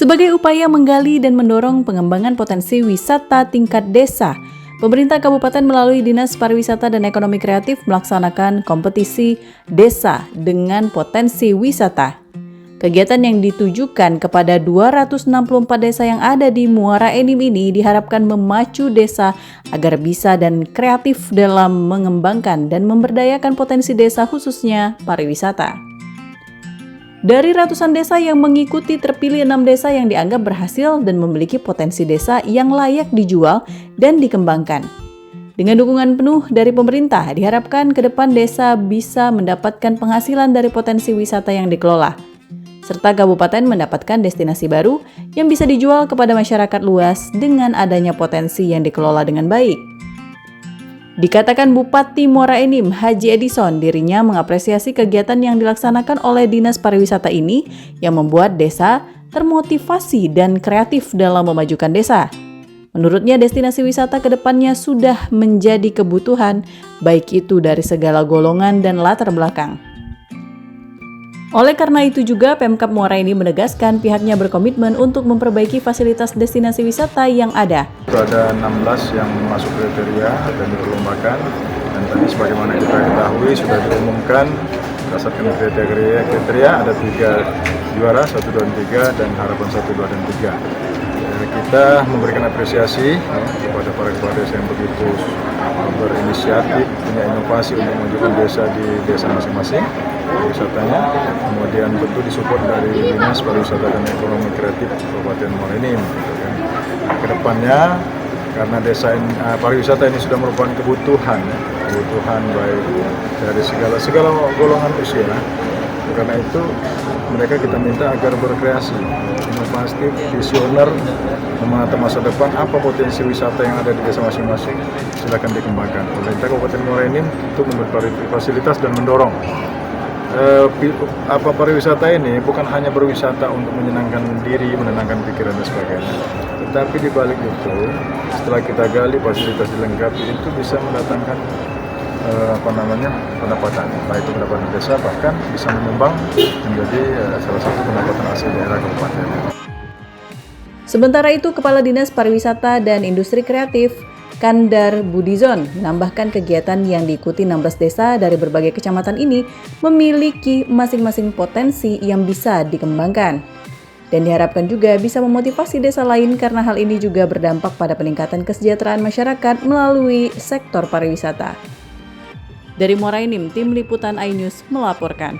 Sebagai upaya menggali dan mendorong pengembangan potensi wisata tingkat desa, pemerintah kabupaten melalui Dinas Pariwisata dan Ekonomi Kreatif melaksanakan kompetisi desa dengan potensi wisata. Kegiatan yang ditujukan kepada 264 desa yang ada di Muara Enim ini diharapkan memacu desa agar bisa dan kreatif dalam mengembangkan dan memberdayakan potensi desa khususnya pariwisata. Dari ratusan desa yang mengikuti terpilih 6 desa yang dianggap berhasil dan memiliki potensi desa yang layak dijual dan dikembangkan. Dengan dukungan penuh dari pemerintah, diharapkan ke depan desa bisa mendapatkan penghasilan dari potensi wisata yang dikelola, serta kabupaten mendapatkan destinasi baru yang bisa dijual kepada masyarakat luas dengan adanya potensi yang dikelola dengan baik. Dikatakan Bupati Muara Enim, Haji Edison, dirinya mengapresiasi kegiatan yang dilaksanakan oleh Dinas Pariwisata ini yang membuat desa termotivasi dan kreatif dalam memajukan desa. Menurutnya, destinasi wisata ke depannya sudah menjadi kebutuhan, baik itu dari segala golongan dan latar belakang. Oleh karena itu juga, Pemkab Muara Enim menegaskan pihaknya berkomitmen untuk memperbaiki fasilitas destinasi wisata yang ada. Ada 16 yang masuk kriteria dan diperlombakan, dan tadi sebagaimana kita ketahui sudah diumumkan berdasarkan kriteria ada 3 juara, 1, 2, dan 3 dan harapan 1, 2, dan 3. Kita memberikan apresiasi kepada para kepala desa yang begitu berinisiatif, punya inovasi untuk memajukan desa di desa masing-masing wisatanya. Kemudian tentu disupport dari Dinas Pariwisata dan Ekonomi Kreatif Kabupaten Muara Enim. Kedepannya, karena desa ini, pariwisata ini sudah merupakan kebutuhan baik dari segala golongan usia. Karena itu mereka kita minta agar berkreasi, inovatif, visioner, menata masa depan, apa potensi wisata yang ada di desa masing-masing, silakan dikembangkan. Pemerintah Kabupaten Muara Enim untuk memberi fasilitas dan mendorong pariwisata ini bukan hanya berwisata untuk menyenangkan diri, menenangkan pikiran dan sebagainya, tetapi di balik itu, setelah kita gali fasilitas dilengkapi, itu bisa mendatangkan pendapatan, baik itu pendapatan desa, bahkan bisa menyumbang menjadi salah satu pendapatan asli daerah kabupaten. Sementara itu, Kepala Dinas Pariwisata dan Industri Kreatif Kandar Budizon menambahkan kegiatan yang diikuti 16 desa dari berbagai kecamatan ini memiliki masing-masing potensi yang bisa dikembangkan. Dan diharapkan juga bisa memotivasi desa lain karena hal ini juga berdampak pada peningkatan kesejahteraan masyarakat melalui sektor pariwisata. Dari Muara Enim, Tim Liputan iNews melaporkan.